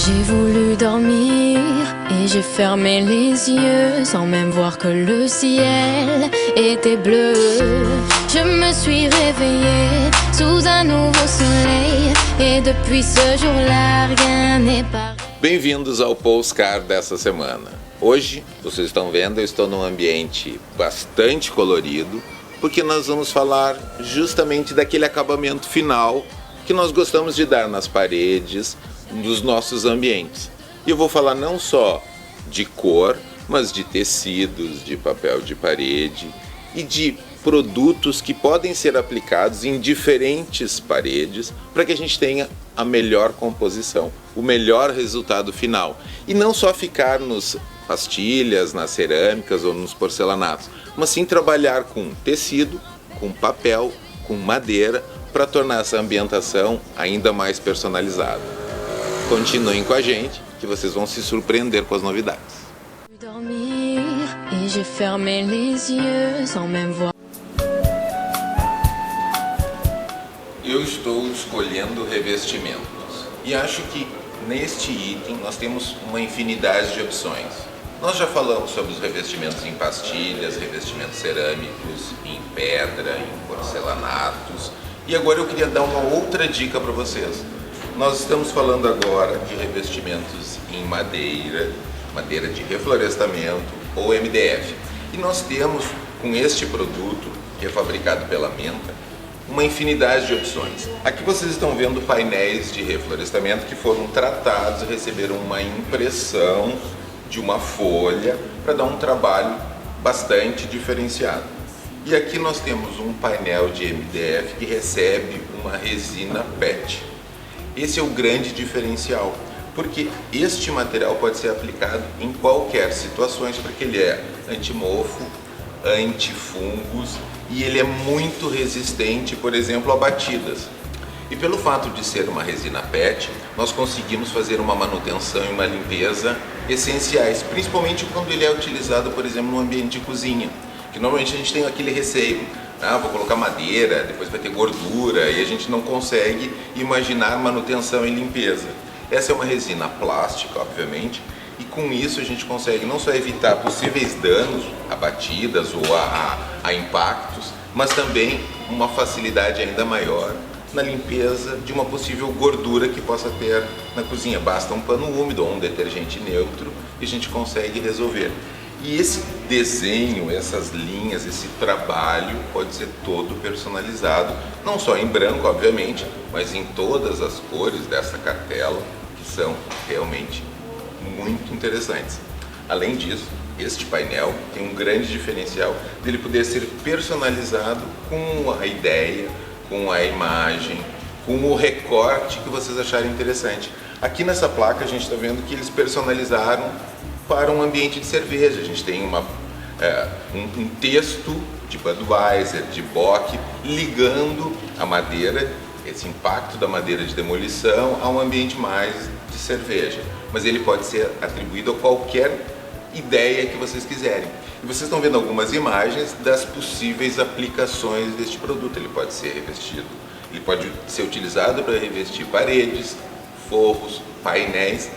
J'ai voulu dormir et j'ai fermé les yeux sans même voir que le ciel était bleu. Je me suis réveillée sous un nouveau soleil et depuis ce jour-là rien n'est pareil. Bem-vindos ao Postcard dessa semana. Hoje, vocês estão vendo, eu estou num ambiente bastante colorido, porque nós vamos falar justamente daquele acabamento final que nós gostamos de dar nas paredes dos nossos ambientes. E eu vou falar não só de cor, mas de tecidos, de papel de parede e de produtos que podem ser aplicados em diferentes paredes para que a gente tenha a melhor composição, o melhor resultado final. E não só ficar nos pastilhas, nas cerâmicas ou nos porcelanatos, mas sim trabalhar com tecido, com papel, com madeira, para tornar essa ambientação ainda mais personalizada. Continuem com a gente, que vocês vão se surpreender com as novidades. Eu estou escolhendo revestimentos e acho que neste item nós temos uma infinidade de opções. Nós já falamos sobre os revestimentos em pastilhas, revestimentos cerâmicos, em pedra, em porcelanatos, e agora eu queria dar uma outra dica para vocês. Nós estamos falando agora de revestimentos em madeira, madeira de reflorestamento ou MDF. E nós temos, com este produto, que é fabricado pela Menta, uma infinidade de opções. Aqui vocês estão vendo painéis de reflorestamento que foram tratados e receberam uma impressão de uma folha para dar um trabalho bastante diferenciado. E aqui nós temos um painel de MDF que recebe uma resina PET. Esse é o grande diferencial, porque este material pode ser aplicado em qualquer situação, porque ele é antimofo, antifungos e ele é muito resistente, por exemplo, a batidas. E pelo fato de ser uma resina PET, nós conseguimos fazer uma manutenção e uma limpeza essenciais, principalmente quando ele é utilizado, por exemplo, no ambiente de cozinha, que normalmente a gente tem aquele receio. Vou colocar madeira, depois vai ter gordura e a gente não consegue imaginar manutenção e limpeza. Essa é uma resina plástica, obviamente, e com isso a gente consegue não só evitar possíveis danos a batidas ou a impactos, mas também uma facilidade ainda maior na limpeza de uma possível gordura que possa ter na cozinha. Basta um pano úmido ou um detergente neutro e a gente consegue resolver. E esse desenho, essas linhas, esse trabalho pode ser todo personalizado, não só em branco, obviamente, mas em todas as cores dessa cartela, que são realmente muito interessantes. Além disso, este painel tem um grande diferencial dele poder ser personalizado com a ideia, com a imagem, com o recorte que vocês acharem interessante. Aqui nessa placa a gente está vendo que eles personalizaram para um ambiente de cerveja. A gente tem um texto de Budweiser, de Bock, ligando a madeira, esse impacto da madeira de demolição, a um ambiente mais de cerveja. Mas ele pode ser atribuído a qualquer ideia que vocês quiserem. E vocês estão vendo algumas imagens das possíveis aplicações deste produto. Ele pode ser revestido, ele pode ser utilizado para revestir paredes, forros, painéis,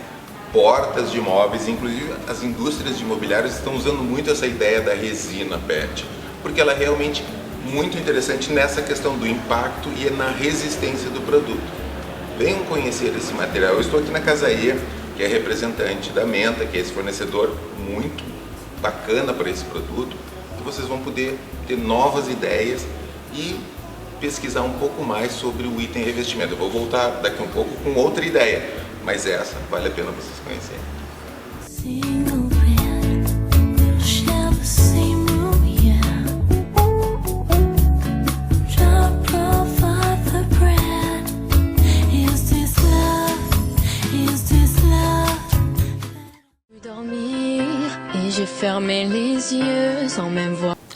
portas de móveis. Inclusive as indústrias de imobiliários estão usando muito essa ideia da resina PET, porque ela é realmente muito interessante nessa questão do impacto e na resistência do produto. Venham conhecer esse material. Eu estou aqui na Casaê, que é representante da Menta, que é esse fornecedor muito bacana para esse produto, que vocês vão poder ter novas ideias e pesquisar um pouco mais sobre o item revestimento. Eu vou voltar daqui um pouco com outra ideia, mas essa vale a pena vocês conhecerem.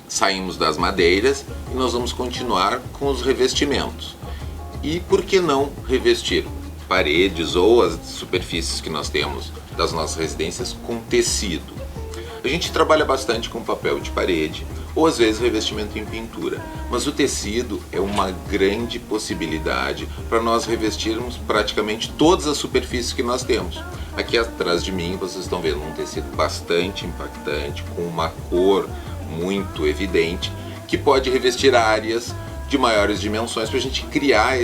Saímos das madeiras e nós vamos continuar com os revestimentos. E por que não revestir paredes ou as superfícies que nós temos das nossas residências com tecido? A gente trabalha bastante com papel de parede ou às vezes revestimento em pintura, mas o tecido é uma grande possibilidade para nós revestirmos praticamente todas as superfícies que nós temos. Aqui atrás de mim vocês estão vendo um tecido bastante impactante, com uma cor muito evidente, que pode revestir áreas de maiores dimensões para a gente criar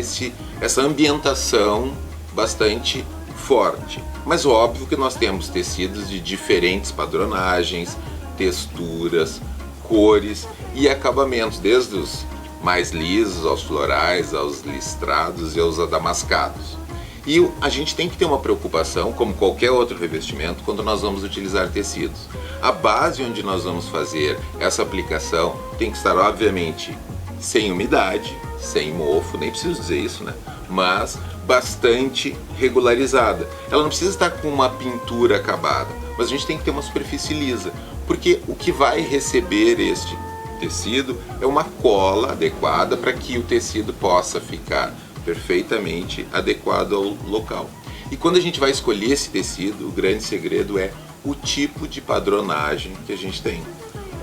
essa ambientação bastante forte. Mas óbvio que nós temos tecidos de diferentes padronagens, texturas, cores e acabamentos, desde os mais lisos aos florais, aos listrados e aos adamascados. E a gente tem que ter uma preocupação, como qualquer outro revestimento, quando nós vamos utilizar tecidos. A base onde nós vamos fazer essa aplicação tem que estar, obviamente, sem umidade, sem mofo, nem preciso dizer isso, né? Mas bastante regularizada. Ela não precisa estar com uma pintura acabada, mas a gente tem que ter uma superfície lisa, porque o que vai receber este tecido é uma cola adequada para que o tecido possa ficar perfeitamente adequado ao local. E quando a gente vai escolher esse tecido, o grande segredo é o tipo de padronagem que a gente tem.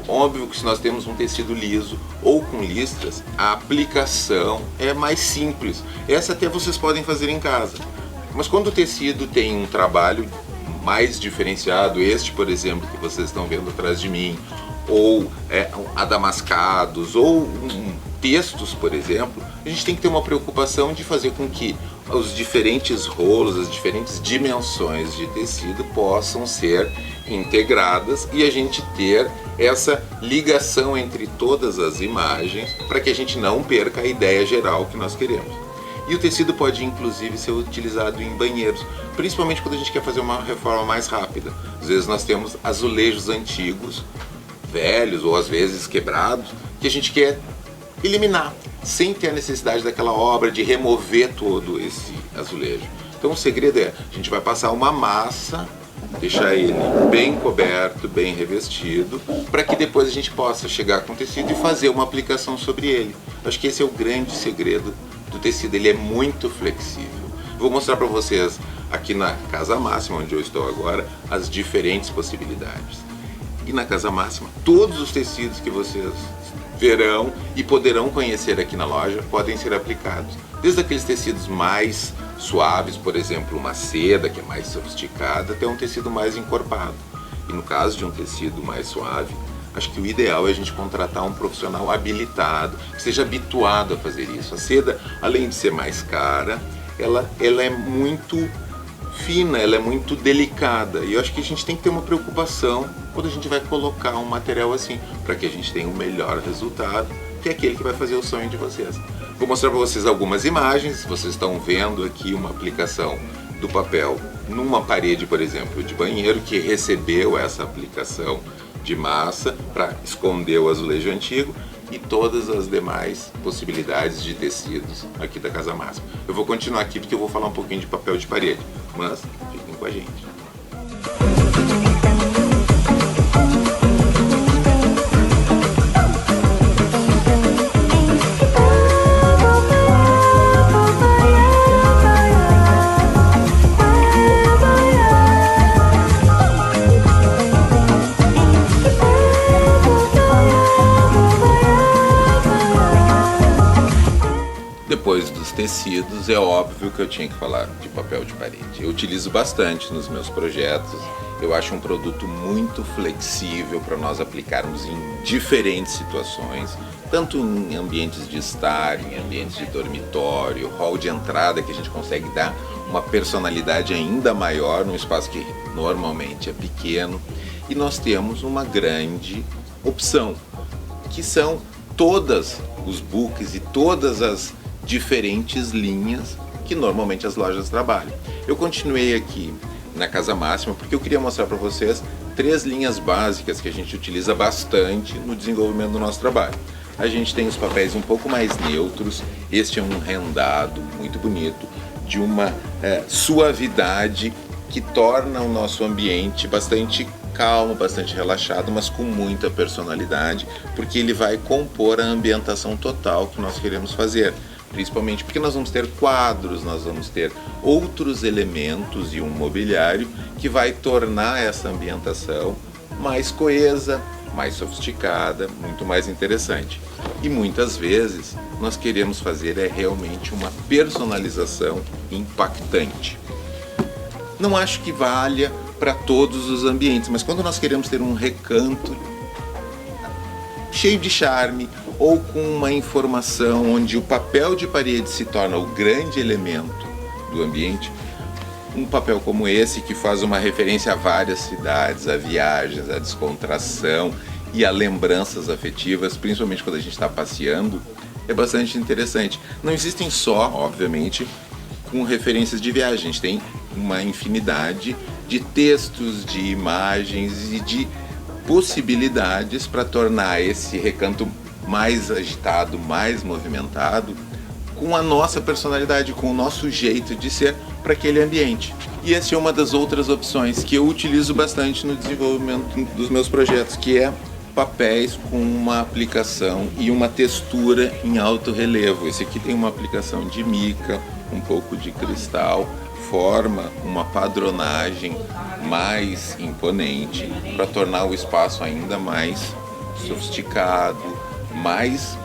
Óbvio que se nós temos um tecido liso ou com listras, a aplicação é mais simples. Essa até vocês podem fazer em casa. Mas quando o tecido tem um trabalho mais diferenciado, este, por exemplo, que vocês estão vendo atrás de mim, ou adamascados, ou textos, por exemplo, a gente tem que ter uma preocupação de fazer com que os diferentes rolos, as diferentes dimensões de tecido possam ser integradas e a gente ter essa ligação entre todas as imagens para que a gente não perca a ideia geral que nós queremos. E o tecido pode inclusive ser utilizado em banheiros, principalmente quando a gente quer fazer uma reforma mais rápida. Às vezes nós temos azulejos antigos, velhos ou às vezes quebrados, que a gente quer eliminar, sem ter a necessidade daquela obra de remover todo esse azulejo. Então o segredo é, a gente vai passar uma massa, deixar ele bem coberto, bem revestido, para que depois a gente possa chegar com o tecido e fazer uma aplicação sobre ele. Acho que esse é o grande segredo do tecido, ele é muito flexível. Vou mostrar para vocês aqui na Casa Máxima, onde eu estou agora, as diferentes possibilidades. E na Casa Máxima, todos os tecidos que vocês verão e poderão conhecer aqui na loja podem ser aplicados. Desde aqueles tecidos mais suaves, por exemplo, uma seda que é mais sofisticada, até um tecido mais encorpado. E no caso de um tecido mais suave, acho que o ideal é a gente contratar um profissional habilitado, que seja habituado a fazer isso. A seda, além de ser mais cara, ela é muito fina, ela é muito delicada, e eu acho que a gente tem que ter uma preocupação quando a gente vai colocar um material assim, para que a gente tenha o melhor resultado, que é aquele que vai fazer o sonho de vocês. Vou mostrar para vocês algumas imagens. Vocês estão vendo aqui uma aplicação do papel numa parede, por exemplo, de banheiro, que recebeu essa aplicação de massa para esconder o azulejo antigo, e todas as demais possibilidades de tecidos aqui da Casa Máxima. Eu vou continuar aqui porque eu vou falar um pouquinho de papel de parede, mas fiquem com a gente. Depois dos tecidos, é óbvio que eu tinha que falar de papel de parede. Eu utilizo bastante nos meus projetos. Eu acho um produto muito flexível para nós aplicarmos em diferentes situações, tanto em ambientes de estar, em ambientes de dormitório, hall de entrada, que a gente consegue dar uma personalidade ainda maior num espaço que normalmente é pequeno. E nós temos uma grande opção, que são todos os books e todas as diferentes linhas que normalmente as lojas trabalham. Eu continuei aqui na Casa Máxima porque eu queria mostrar para vocês 3 linhas básicas que a gente utiliza bastante no desenvolvimento do nosso trabalho. A gente tem os papéis um pouco mais neutros. Este é um rendado muito bonito, de uma suavidade que torna o nosso ambiente bastante calmo, bastante relaxado, mas com muita personalidade, porque ele vai compor a ambientação total que nós queremos fazer. Principalmente porque nós vamos ter quadros, nós vamos ter outros elementos e um mobiliário que vai tornar essa ambientação mais coesa, mais sofisticada, muito mais interessante. E muitas vezes nós queremos fazer realmente uma personalização impactante. Não acho que valha para todos os ambientes, mas quando nós queremos ter um recanto cheio de charme ou com uma informação onde o papel de parede se torna o grande elemento do ambiente, um papel como esse que faz uma referência a várias cidades, a viagens, a descontração e a lembranças afetivas, principalmente quando a gente está passeando, é bastante interessante. Não existem só, obviamente, com referências de viagem, a gente tem uma infinidade de textos, de imagens e de possibilidades para tornar esse recanto mais agitado, mais movimentado, com a nossa personalidade, com o nosso jeito de ser para aquele ambiente. E essa é uma das outras opções que eu utilizo bastante no desenvolvimento dos meus projetos, que é papéis com uma aplicação e uma textura em alto relevo. Esse aqui tem uma aplicação de mica, um pouco de cristal, forma uma padronagem mais imponente para tornar o espaço ainda mais sofisticado, mais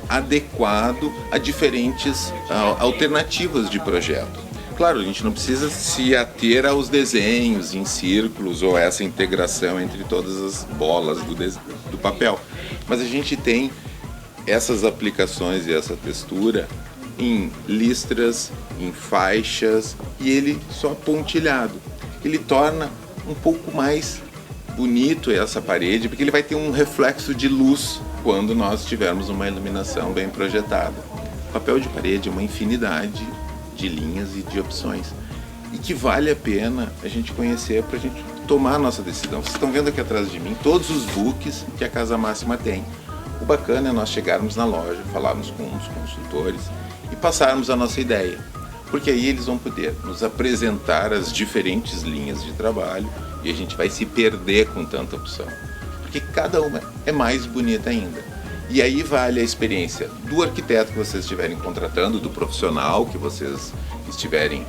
adequado a diferentes alternativas de projeto. Claro, a gente não precisa se ater aos desenhos em círculos ou essa integração entre todas as bolas do papel, mas a gente tem essas aplicações e essa textura em listras, em faixas, e ele só pontilhado. Ele torna um pouco mais bonito essa parede, porque ele vai ter um reflexo de luz quando nós tivermos uma iluminação bem projetada. O papel de parede é uma infinidade de linhas e de opções, e que vale a pena a gente conhecer para a gente tomar a nossa decisão. Vocês estão vendo aqui atrás de mim todos os books que a Casa Máxima tem. O bacana é nós chegarmos na loja, falarmos com os consultores e passarmos a nossa ideia, porque aí eles vão poder nos apresentar as diferentes linhas de trabalho e a gente vai se perder com tanta opção, porque cada uma é mais bonita ainda. E aí vale a experiência do arquiteto que vocês estiverem contratando, do profissional que vocês estiverem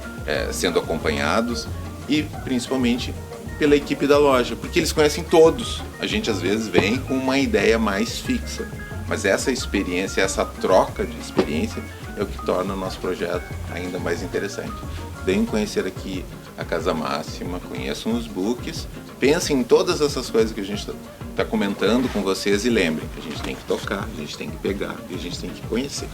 sendo acompanhados, e principalmente pela equipe da loja, porque eles conhecem todos. A gente às vezes vem com uma ideia mais fixa, mas essa experiência, essa troca de experiência é o que torna o nosso projeto ainda mais interessante. Venham conhecer aqui a Casa Máxima, conheçam os books, pensem em todas essas coisas que a gente está comentando com vocês e lembrem que a gente tem que tocar, a gente tem que pegar e a gente tem que conhecer.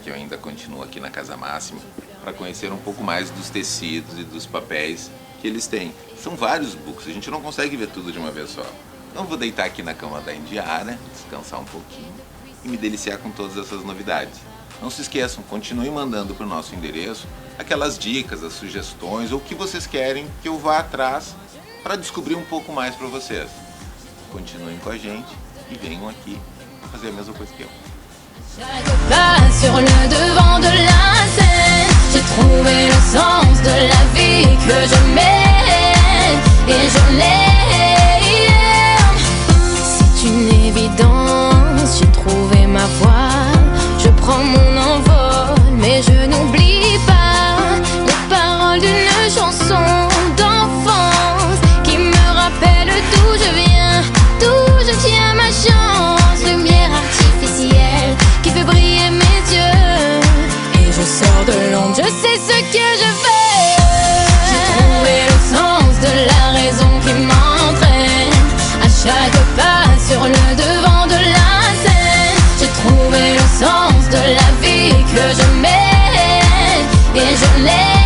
Que eu ainda continuo aqui na Casa Máxima para conhecer um pouco mais dos tecidos e dos papéis que eles têm. São vários books, a gente não consegue ver tudo de uma vez só. Então vou deitar aqui na cama da Indiara, descansar um pouquinho e me deliciar com todas essas novidades. Não se esqueçam, continuem mandando para o nosso endereço aquelas dicas, as sugestões ou o que vocês querem que eu vá atrás para descobrir um pouco mais para vocês. Continuem com a gente e venham aqui fazer a mesma coisa que eu. Chaque pas sur le devant de la scène, j'ai trouvé le sens de la vie que je mène et je l'aime. C'est une évidence, j'ai trouvé ma voie, je prends mon envol, mais je n'oublie pas les paroles d'une chanson d'enfance qui me rappelle d'où je viens, d'où je tiens ma chance, lumière artificielle qui fait briller mes yeux, et je sors de l'ombre, je sais ce que je veux. J'ai trouvé le sens de la raison qui m'entraîne à chaque pas sur le devant de la scène. J'ai trouvé le sens de la vie que je mène et je l'aime.